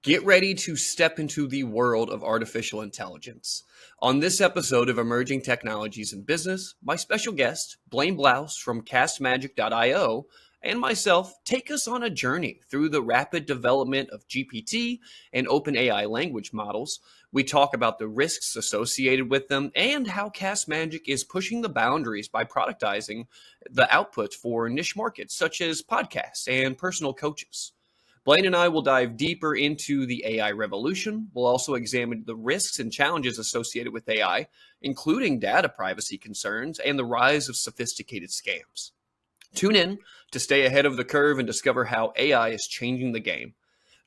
Get ready to step into the world of artificial intelligence. On this episode of Emerging Technologies in Business, my special guest, Blaine Blouse from CastMagic.io, and myself take us on a journey through the rapid development of GPT and OpenAI language models. We talk about the risks associated with them and how CastMagic is pushing the boundaries by productizing the output for niche markets such as podcasts and personal coaches. Blaine and I will dive deeper into the AI revolution. We'll also examine the risks and challenges associated with AI, including data privacy concerns and the rise of sophisticated scams. Tune in to stay ahead of the curve and discover how AI is changing the game.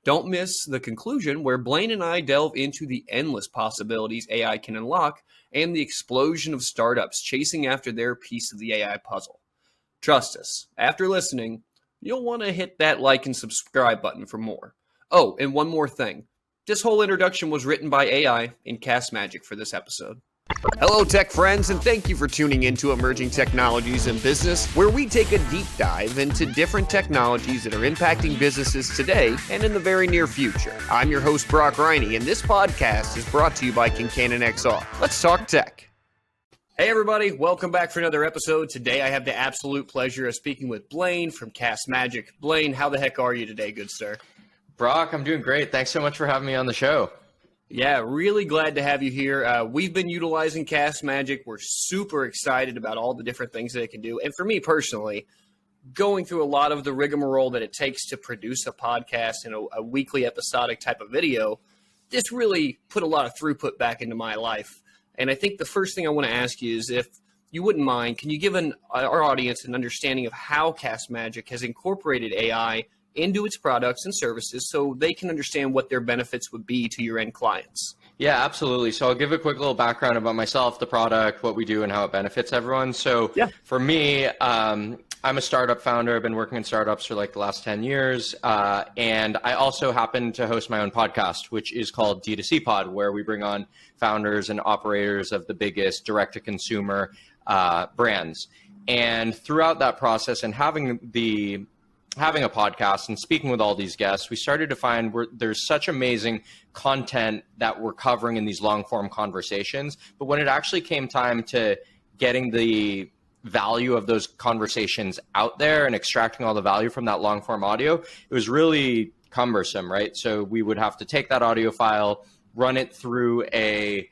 Don't miss the conclusion where Blaine and I delve into the endless possibilities AI can unlock and the explosion of startups chasing after their piece of the AI puzzle. Trust us, after listening, you'll want to hit that like and subscribe button for more. Oh, and one more thing. This whole introduction was written by AI in CastMagic for this episode. Hello, tech friends, and thank you for tuning in to Emerging Technologies in Business, where we take a deep dive into different technologies that are impacting businesses today and in the very near future. I'm your host, Brock Riney, and this podcast is brought to you by ConcannonXR. Let's talk tech. Hey everybody, welcome back for another episode. Today I have the absolute pleasure of speaking with Blaine from CastMagic. Blaine, how the heck are you today, good sir? Brock, I'm doing great. Thanks so much for having me on the show. Yeah, really glad to have you here. We've been utilizing CastMagic. We're super excited about all the different things that it can do. And for me personally, going through a lot of the rigmarole that it takes to produce a podcast and a weekly episodic type of video, this really put a lot of throughput back into my life. And I think the first thing I want to ask you is, if you wouldn't mind, can you give our audience an understanding of how CastMagic has incorporated AI into its products and services so they can understand what their benefits would be to your end clients? Yeah, absolutely. So I'll give a quick little background about myself, the product, what we do, and how it benefits everyone. So For me, I'm a startup founder. I've been working in startups for like the last 10 years. And I also happen to host my own podcast, which is called D2C Pod, where we bring on founders and operators of the biggest direct-to-consumer brands. And throughout that process and having a podcast and speaking with all these guests, we started to find there's such amazing content that we're covering in these long-form conversations. But when it actually came time to getting the value of those conversations out there and extracting all the value from that long-form audio, it was really cumbersome, right? So we would have to take that audio file, run it through a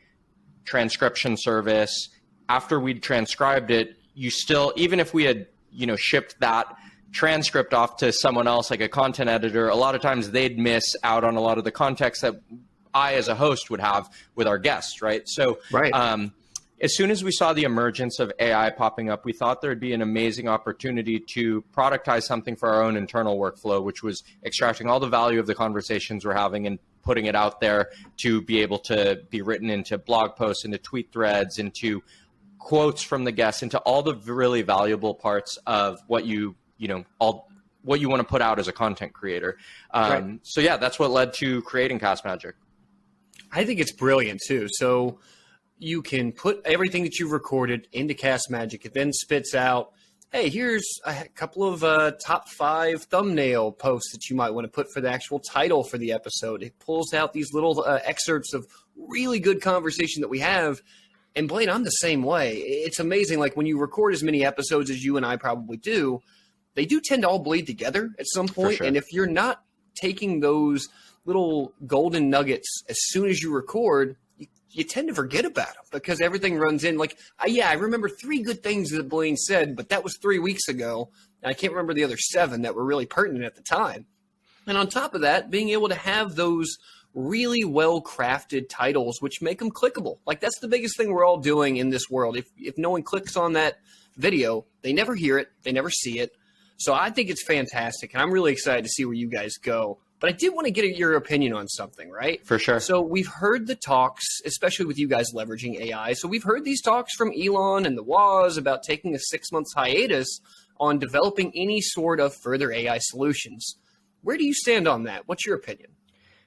transcription service. After we'd transcribed it, you still, even if we had, shipped that transcript off to someone else, like a content editor, a lot of times they'd miss out on a lot of the context that I as a host would have with our guests, right? So as soon as we saw the emergence of AI popping up, we thought there'd be an amazing opportunity to productize something for our own internal workflow, which was extracting all the value of the conversations we're having and putting it out there to be able to be written into blog posts, into tweet threads, into quotes from the guests, into all the really valuable parts of what you want to put out as a content creator. So yeah, that's what led to creating CastMagic. I think it's brilliant too. So you can put everything that you've recorded into CastMagic. It then spits out, hey, here's a couple of top 5 thumbnail posts that you might want to put for the actual title for the episode. It pulls out these little excerpts of really good conversation that we have. And Blaine, I'm the same way. It's amazing. Like when you record as many episodes as you and I probably do, they do tend to all bleed together at some point. Sure. And if you're not taking those little golden nuggets as soon as you record, you tend to forget about them because everything runs in. Like, I remember 3 good things that Blaine said, but that was 3 weeks ago. And I can't remember the other 7 that were really pertinent at the time. And on top of that, being able to have those really well-crafted titles, which make them clickable. Like, that's the biggest thing we're all doing in this world. If no one clicks on that video, they never hear it, they never see it. So I think it's fantastic, and I'm really excited to see where you guys go. But I did want to get your opinion on something, right? For sure. So we've heard the talks, especially with you guys leveraging AI. So we've heard these talks from Elon and the Woz about taking a 6-month hiatus on developing any sort of further AI solutions. Where do you stand on that? What's your opinion?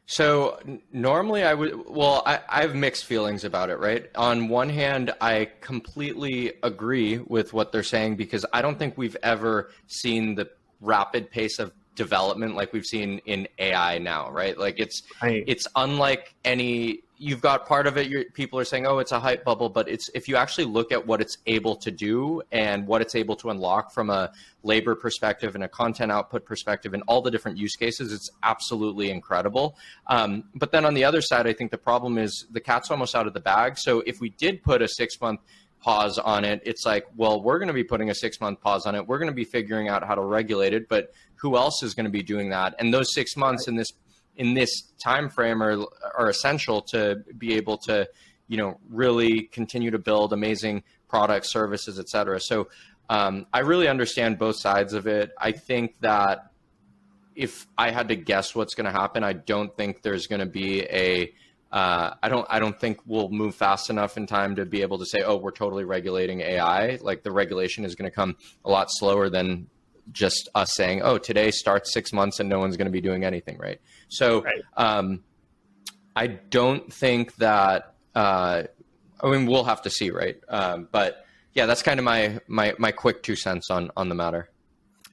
So normally I have mixed feelings about it, right? On one hand, I completely agree with what they're saying because I don't think we've ever seen the rapid pace of development like we've seen in AI now, right? Like Right. it's unlike any. You've got part of it. People are saying, "Oh, it's a hype bubble," but it's if you actually look at what it's able to do and what it's able to unlock from a labor perspective and a content output perspective and all the different use cases, it's absolutely incredible. But then on the other side, I think the problem is the cat's almost out of the bag. So if we did put a 6-month pause on it, it's like, well, we're going to be putting a 6-month pause on it. We're going to be figuring out how to regulate it, but who else is going to be doing that? And those 6 months in this time frame are essential to be able to, really continue to build amazing products, services, et cetera. So I really understand both sides of it. I think that if I had to guess what's going to happen, I don't think there's going to be I don't think we'll move fast enough in time to be able to say, oh, we're totally regulating AI. Like the regulation is going to come a lot slower than just us saying, oh, today starts 6 months and no one's going to be doing anything, right? So I don't think that, we'll have to see, right? But yeah, that's kind of my quick 2 cents on the matter.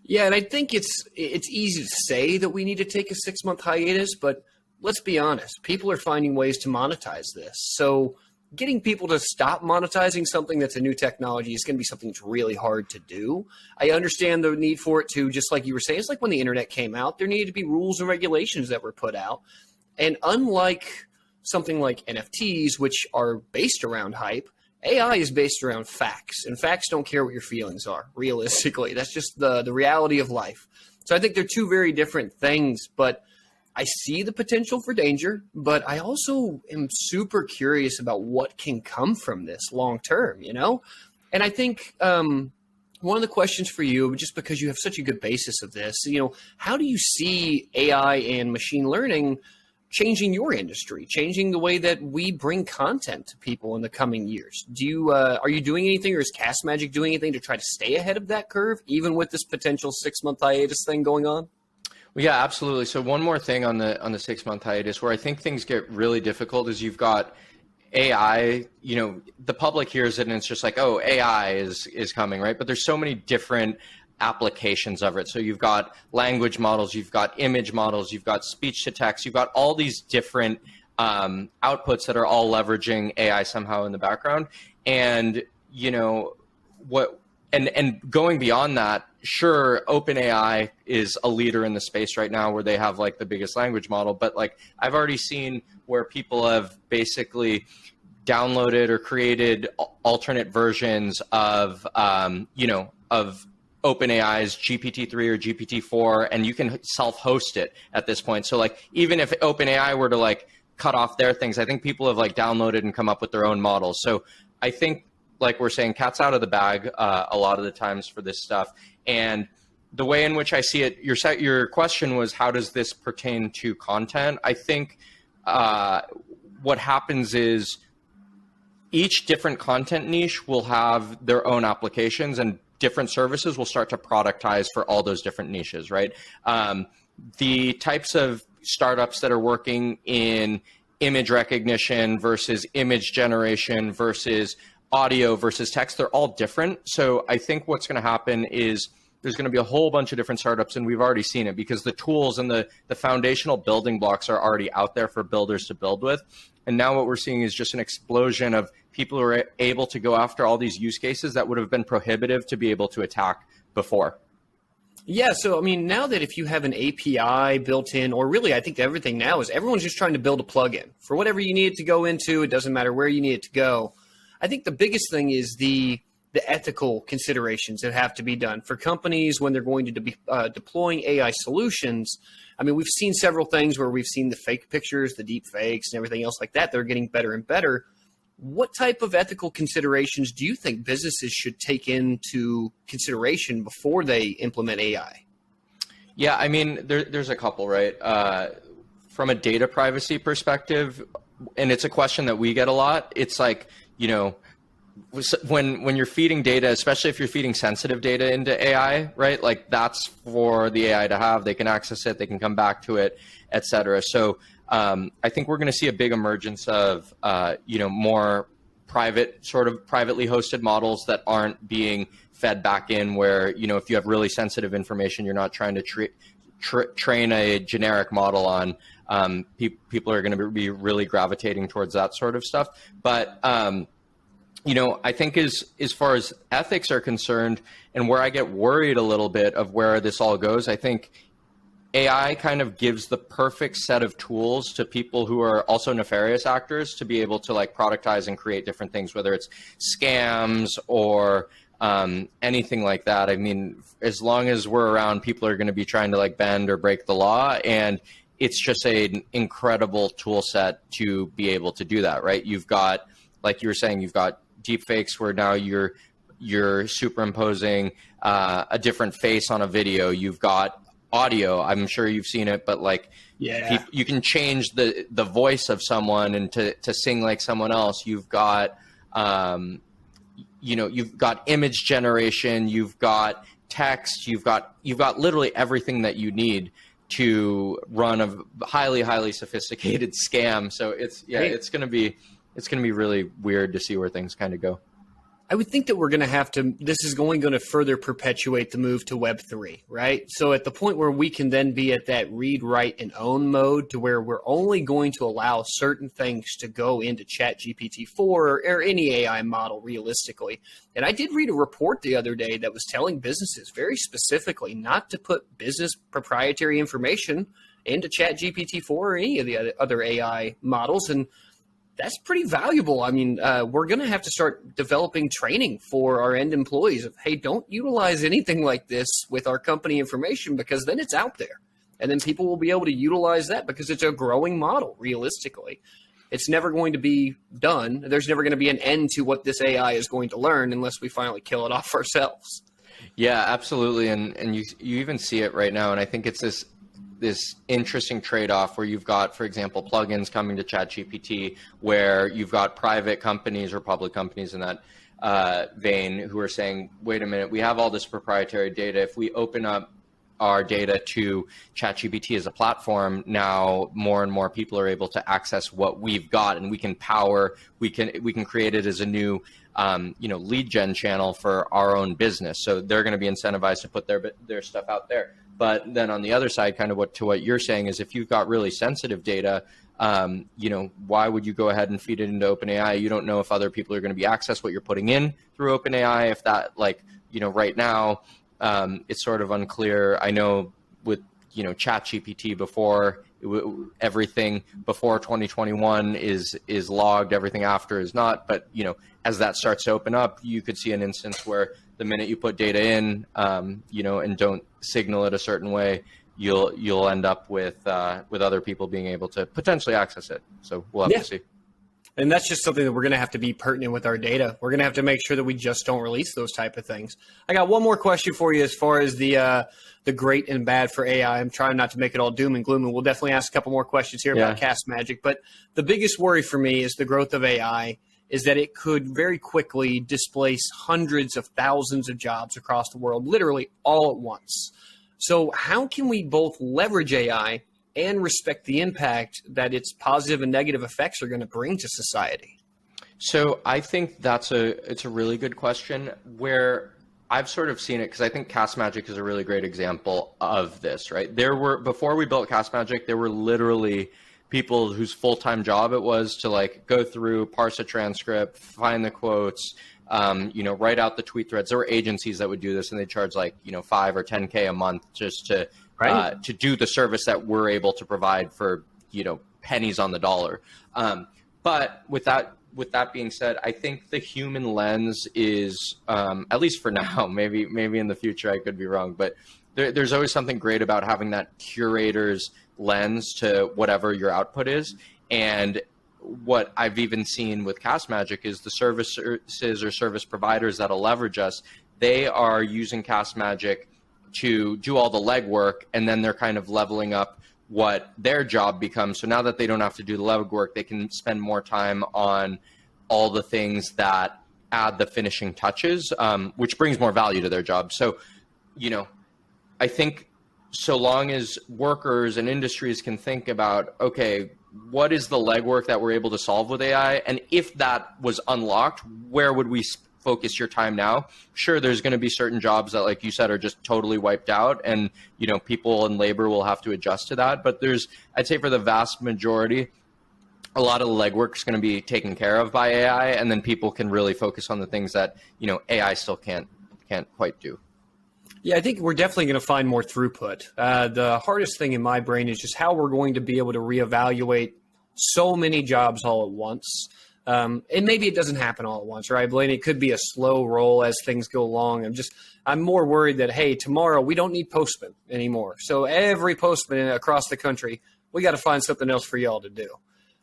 Yeah, and I think it's easy to say that we need to take a 6-month hiatus, but let's be honest, people are finding ways to monetize this. So getting people to stop monetizing something that's a new technology is going to be something that's really hard to do. I understand the need for it too, just like you were saying. It's like when the internet came out, there needed to be rules and regulations that were put out. And unlike something like NFTs, which are based around hype, AI is based around facts, and facts don't care what your feelings are, realistically. That's just the reality of life. So I think they're two very different things, but I see the potential for danger, but I also am super curious about what can come from this long term, And I think one of the questions for you, just because you have such a good basis of this, how do you see AI and machine learning changing your industry, changing the way that we bring content to people in the coming years? Are you doing anything, or is CastMagic doing anything to try to stay ahead of that curve, even with this potential 6-month hiatus thing going on? Well, yeah, absolutely. So one more thing on the 6-month hiatus, where I think things get really difficult, is you've got AI. The public hears it and it's just like, oh, AI is coming, right? But there's so many different applications of it. So you've got language models, you've got image models, you've got speech to text, you've got all these different outputs that are all leveraging AI somehow in the background. And And going beyond that, sure, OpenAI is a leader in the space right now where they have like the biggest language model, but like I've already seen where people have basically downloaded or created alternate versions of OpenAI's GPT-3 or GPT-4, and you can self-host it at this point. So like even if OpenAI were to like cut off their things, I think people have like downloaded and come up with their own models. So I think, like we're saying, cat's out of the bag a lot of the times for this stuff. And the way in which I see it, your question was, how does this pertain to content? I think what happens is each different content niche will have their own applications, and different services will start to productize for all those different niches, right? The types of startups that are working in image recognition versus image generation versus audio versus text, they're all different. So I think what's going to happen is there's going to be a whole bunch of different startups, and we've already seen it because the tools and the foundational building blocks are already out there for builders to build with. And now what we're seeing is just an explosion of people who are able to go after all these use cases that would have been prohibitive to be able to attack before. Yeah, so I mean, now that if you have an API built in, or really I think everything now is everyone's just trying to build a plugin for whatever you need it to go into. It doesn't matter where you need it to go. I think the biggest thing is the ethical considerations that have to be done for companies when they're going to be deploying AI solutions. I mean, we've seen several things where we've seen the fake pictures, the deep fakes, and everything else like that. They're getting better and better. What type of ethical considerations do you think businesses should take into consideration before they implement AI? Yeah, I mean, there's a couple, right? From a data privacy perspective, and it's a question that we get a lot. It's like, when you're feeding data, especially if you're feeding sensitive data into AI, right? Like that's for the AI to have. They can access it, they can come back to it, et cetera. So I think we're going to see a big emergence of, more privately hosted models that aren't being fed back in where, if you have really sensitive information, you're not trying to train a generic model on, people are going to be really gravitating towards that sort of stuff. But I think as far as ethics are concerned, and where I get worried a little bit of where this all goes, I think AI kind of gives the perfect set of tools to people who are also nefarious actors to be able to like productize and create different things, whether it's scams or anything like that. I mean, as long as we're around, people are going to be trying to like bend or break the law, and it's just an incredible tool set to be able to do that, right? You've got, like you were saying, you've got deep fakes where now you're superimposing a different face on a video. You've got audio. I'm sure you've seen it, but like, you can change the voice of someone and to sing like someone else. You've got, you've got image generation, you've got text, you've got literally everything that you need to run a highly sophisticated scam. So it's going to be really weird to see where things kind of go. I would think that we're going to have to, this is going to further perpetuate the move to Web3, right? So at the point where we can then be at that read, write, and own mode to where we're only going to allow certain things to go into Chat GPT-4 or any AI model realistically. And I did read a report the other day that was telling businesses very specifically not to put business proprietary information into Chat GPT-4 or any of the other AI models. And that's pretty valuable. I mean, we're going to have to start developing training for our end employees of, hey, don't utilize anything like this with our company information, because then it's out there. And then people will be able to utilize that because it's a growing model, realistically. It's never going to be done. There's never going to be an end to what this AI is going to learn unless we finally kill it off ourselves. Yeah, absolutely. And you even see it right now. And I think it's this interesting trade-off where you've got, for example, plugins coming to ChatGPT, where you've got private companies or public companies in that vein who are saying, wait a minute, we have all this proprietary data. If we open up our data to ChatGPT as a platform, now more and more people are able to access what we've got, and we can create it as a new lead gen channel for our own business. So they're going to be incentivized to put their stuff out there. But then on the other side, kind of what you're saying is, if you've got really sensitive data, why would you go ahead and feed it into OpenAI? You don't know if other people are going to be access what you're putting in through OpenAI. If that, right now, it's sort of unclear. I know with, Chat GPT before, everything before 2021 is logged, everything after is not. But, as that starts to open up, you could see an instance where the minute you put data in, and don't signal it a certain way, you'll end up with other people being able to potentially access it. So we'll have to see. And that's just something that we're going to have to be pertinent with our data. We're going to have to make sure that we just don't release those type of things. I got one more question for you as far as the great and bad for AI. I'm trying not to make it all doom and gloom, and we'll definitely ask a couple more questions here about CastMagic. But the biggest worry for me is the growth of AI is that it could very quickly displace hundreds of thousands of jobs across the world, literally all at once. So how can we both leverage AI and respect the impact that its positive and negative effects are going to bring to society? So I think it's a really good question, where I've sort of seen it, because I think CastMagic is a really great example of this, right? Before we built CastMagic, there were literally people whose full-time job it was to go through, parse a transcript, find the quotes, write out the tweet threads. There were agencies that would do this, and they charge $5 or $10K a month just to do the service that we're able to provide for pennies on the dollar. But with that being said, I think the human lens is, at least for now, maybe in the future I could be wrong, but there's always something great about having that curator's lens to whatever your output is. And what I've even seen with CastMagic is the services or service providers that'll leverage us, they are using CastMagic to do all the legwork, and then they're kind of leveling up what their job becomes. So now that they don't have to do the legwork, they can spend more time on all the things that add the finishing touches, which brings more value to their job. So, I think so long as workers and industries can think about, okay, what is the legwork that we're able to solve with AI? And if that was unlocked, where would we focus your time now. Sure, there's going to be certain jobs that, like you said, are just totally wiped out, and people in labor will have to adjust to that. But I'd say for the vast majority, a lot of the legwork is going to be taken care of by AI, and then people can really focus on the things that AI still can't quite do. Yeah, I think we're definitely going to find more throughput. The hardest thing in my brain is just how we're going to be able to reevaluate so many jobs all at once. And maybe it doesn't happen all at once, right, Blaine? It could be a slow roll as things go along. I'm more worried that, hey, tomorrow we don't need postmen anymore. So every postman across the country, we got to find something else for y'all to do.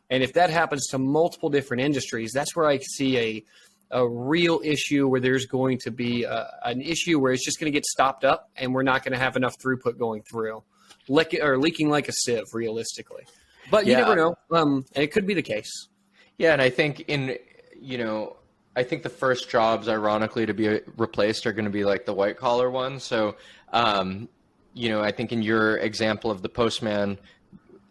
And if that happens to multiple different industries, that's where I see a real issue where there's going to be an issue where it's just going to get stopped up and we're not going to have enough throughput going through, leaking like a sieve, realistically. But you never know. And it could be the case. Yeah, and I think I think the first jobs, ironically, to be replaced are going to be like the white collar ones. So, I think in your example of the postman,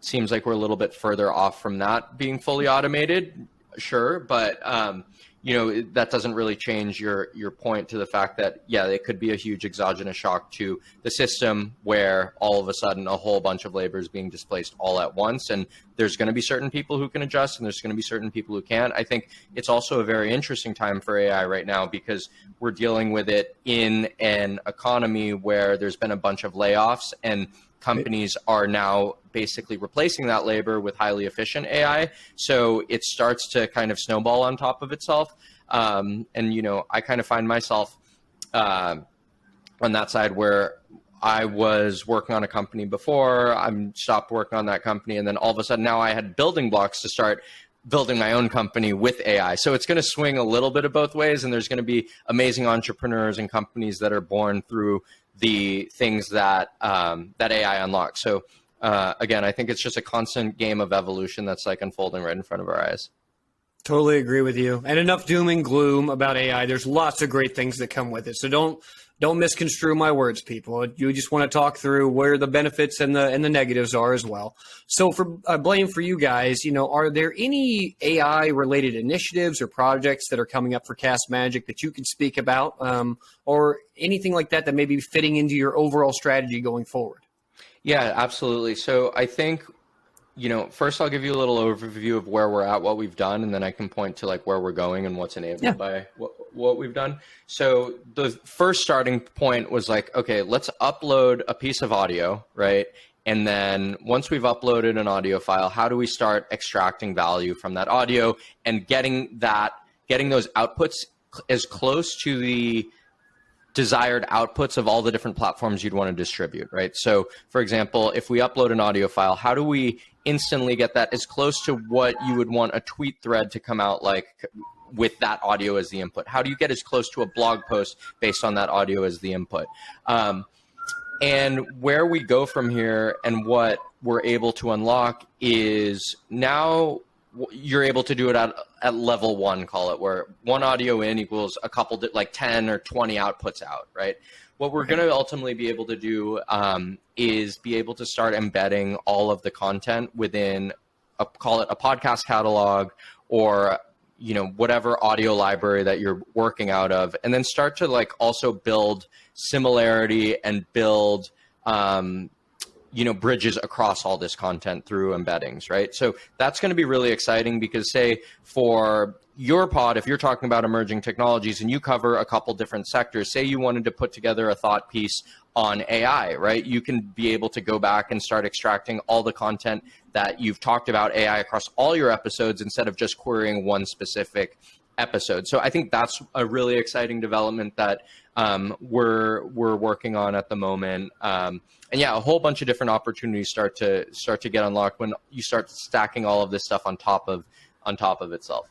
seems like we're a little bit further off from that being fully automated. Sure, but that doesn't really change your point to the fact that, it could be a huge exogenous shock to the system where all of a sudden a whole bunch of labor is being displaced all at once. And there's going to be certain people who can adjust and there's going to be certain people who can't. I think it's also a very interesting time for AI right now because we're dealing with it in an economy where there's been a bunch of layoffs and companies are now basically replacing that labor with highly efficient AI. So it starts to kind of snowball on top of itself. I kind of find myself on that side where I was working on a company before, I stopped working on that company, and then all of a sudden now I had building blocks to start building my own company with AI. So it's going to swing a little bit of both ways, and there's going to be amazing entrepreneurs and companies that are born through the things that that AI unlocks. So again, I think it's just a constant game of evolution that's like unfolding right in front of our eyes. Totally agree with you. And enough doom and gloom about AI. There's lots of great things that come with it. So don't misconstrue my words, people. You just want to talk through where the benefits and the negatives are as well. So for Blaine, for you guys, are there any AI related initiatives or projects that are coming up for CastMagic that you can speak about, or anything like that may be fitting into your overall strategy going forward? Yeah, absolutely. So I think, first I'll give you a little overview of where we're at, what we've done, and then I can point to like where we're going and what's enabled by what we've done. So the first starting point was like, okay, let's upload a piece of audio, right? And then once we've uploaded an audio file, how do we start extracting value from that audio and getting those outputs as close to the desired outputs of all the different platforms you'd want to distribute, right? So for example, if we upload an audio file, how do we instantly get that as close to what you would want a tweet thread to come out like with that audio as the input? How do you get as close to a blog post based on that audio as the input? And where we go from here and what we're able to unlock is now you're able to do it at level one, call it, where one audio in equals a couple, like 10 or 20 outputs out, right? What we're going to ultimately be able to do is be able to start embedding all of the content within, call it a podcast catalog or whatever audio library that you're working out of, and then start to like also build similarity and build bridges across all this content through embeddings, right? So that's going to be really exciting because say for your pod, if you're talking about emerging technologies and you cover a couple different sectors, say you wanted to put together a thought piece on AI, right? You can be able to go back and start extracting all the content that you've talked about AI across all your episodes instead of just querying one specific episode. So I think that's a really exciting development that we're working on at the moment. And yeah, a whole bunch of different opportunities start to get unlocked when you start stacking all of this stuff on top of itself.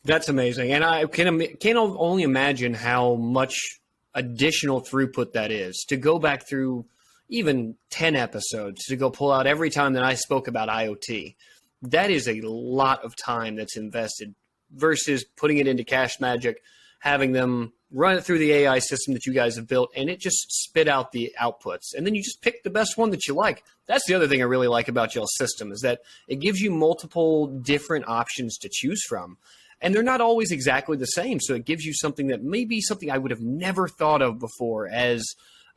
That's amazing. And I can only imagine how much additional throughput that is to go back through even 10 episodes to go pull out every time that I spoke about IoT. That is a lot of time that's invested versus putting it into CastMagic, having them run it through the AI system that you guys have built, and it just spit out the outputs. And then you just pick the best one that you like. That's the other thing I really like about y'all's system is that it gives you multiple different options to choose from. and they're not always exactly the same. So it gives you something that may be something I would have never thought of before.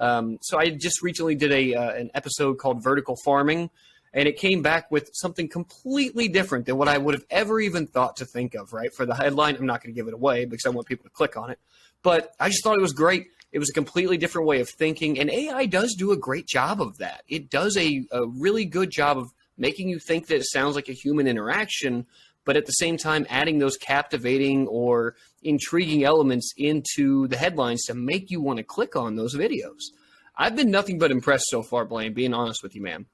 So I just recently did an episode called Vertical Farming, and it came back with something completely different than what I would have ever even thought to think of, right? For the headline, I'm not going to give it away because I want people to click on it. But I just thought it was great. It was a completely different way of thinking, and AI does do a great job of that. It does a really good job of making you think that it sounds like a human interaction, but at the same time adding those captivating or intriguing elements into the headlines to make you want to click on those videos. I've been nothing but impressed so far, Blaine, being honest with you, man.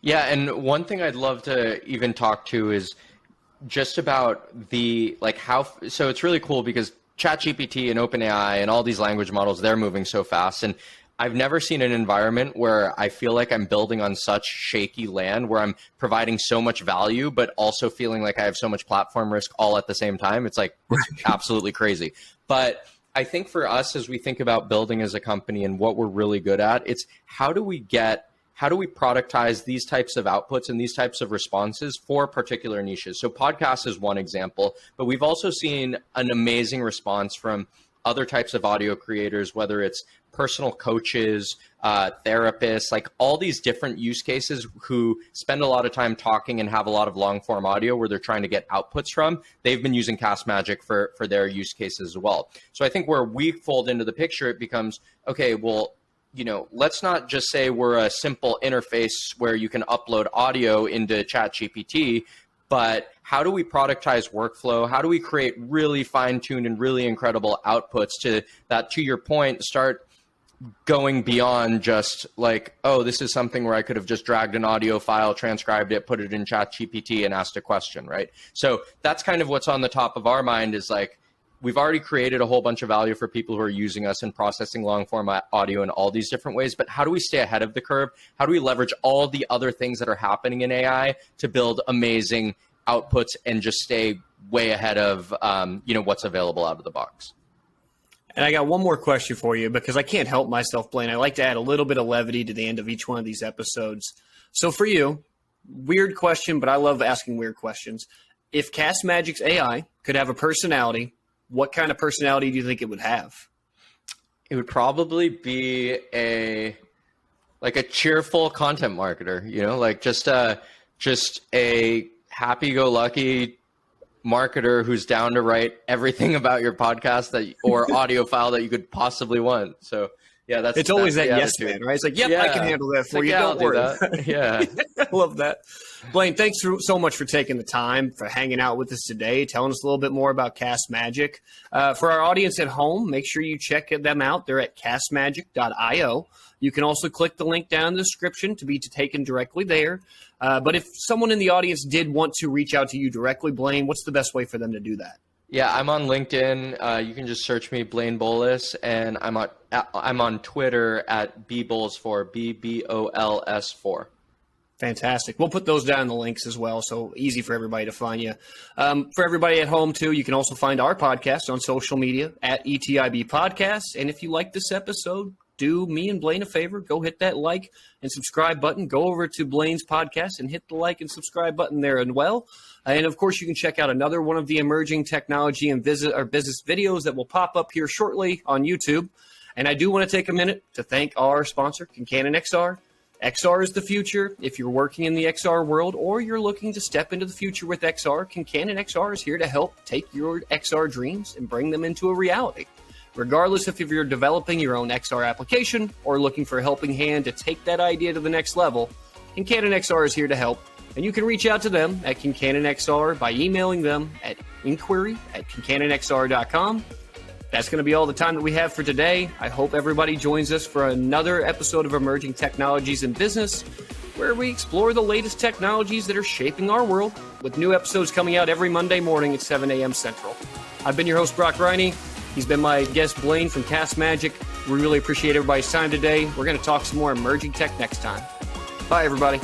Yeah, and one thing I'd love to even talk to is just about the, like, how, so it's really cool because Chat GPT and OpenAI and all these language models, they're moving so fast. And I've never seen an environment where I feel like I'm building on such shaky land, where I'm providing so much value, but also feeling like I have so much platform risk all at the same time. It's like, it's absolutely crazy. But I think for us, as we think about building as a company and what we're really good at, it's how do we productize these types of outputs and these types of responses for particular niches? So podcasts is one example, but we've also seen an amazing response from other types of audio creators, whether it's personal coaches, therapists, like all these different use cases who spend a lot of time talking and have a lot of long form audio where they're trying to get outputs from. They've been using CastMagic for their use cases as well. So I think where we fold into the picture, it becomes, okay, well, you know, let's not just say we're a simple interface where you can upload audio into Chat GPT, but how do we productize workflow? How do we create really fine-tuned and really incredible outputs to that, to your point, start going beyond just like, oh, this is something where I could have just dragged an audio file, transcribed it, put it in Chat GPT and asked a question, right? So that's kind of what's on the top of our mind is like, we've already created a whole bunch of value for people who are using us and processing long form audio in all these different ways, but how do we stay ahead of the curve? How do we leverage all the other things that are happening in AI to build amazing outputs and just stay way ahead of what's available out of the box? And I got one more question for you because I can't help myself, Blaine. I like to add a little bit of levity to the end of each one of these episodes. So for you, weird question, but I love asking weird questions. If CastMagic's AI could have a personality, what kind of personality do you think it would have? It would probably be a cheerful content marketer, you know, like just a happy-go-lucky marketer who's down to write everything about your podcast or audio file that you could possibly want. So yeah, it's always that yes man, right? It's like, yep, yeah, I can handle that for you. Don't worry. Yeah, I love that. Blaine, thanks so much for taking the time, for hanging out with us today, telling us a little bit more about CastMagic. For our audience at home, make sure you check them out. They're at CastMagic.io. You can also click the link down in the description to be taken directly there. But if someone in the audience did want to reach out to you directly, Blaine, what's the best way for them to do that? Yeah, I'm on LinkedIn. You can just search me, Blaine Blouse, and I'm on Twitter at bbols4, BBOLS4. Fantastic. We'll put those down in the links as well, so easy for everybody to find you. For everybody at home, too, you can also find our podcast on social media at ETIB Podcasts. And if you like this episode, do me and Blaine a favor. Go hit that like and subscribe button. Go over to Blaine's podcast and hit the like and subscribe button there as well. And, of course, you can check out another one of the emerging technology and business videos that will pop up here shortly on YouTube. And I do want to take a minute to thank our sponsor, ConcannonXR. XR is the future. If you're working in the XR world or you're looking to step into the future with XR, ConcannonXR is here to help take your XR dreams and bring them into a reality. Regardless if you're developing your own XR application or looking for a helping hand to take that idea to the next level, ConcannonXR is here to help. And you can reach out to them at ConcannonXR by emailing them at inquiry@ConcannonXR.com. That's going to be all the time that we have for today. I hope everybody joins us for another episode of Emerging Technologies in Business, where we explore the latest technologies that are shaping our world, with new episodes coming out every Monday morning at 7 a.m. Central. I've been your host, Brock Riney. He's been my guest, Blaine from CastMagic. We really appreciate everybody's time today. We're going to talk some more emerging tech next time. Bye, everybody.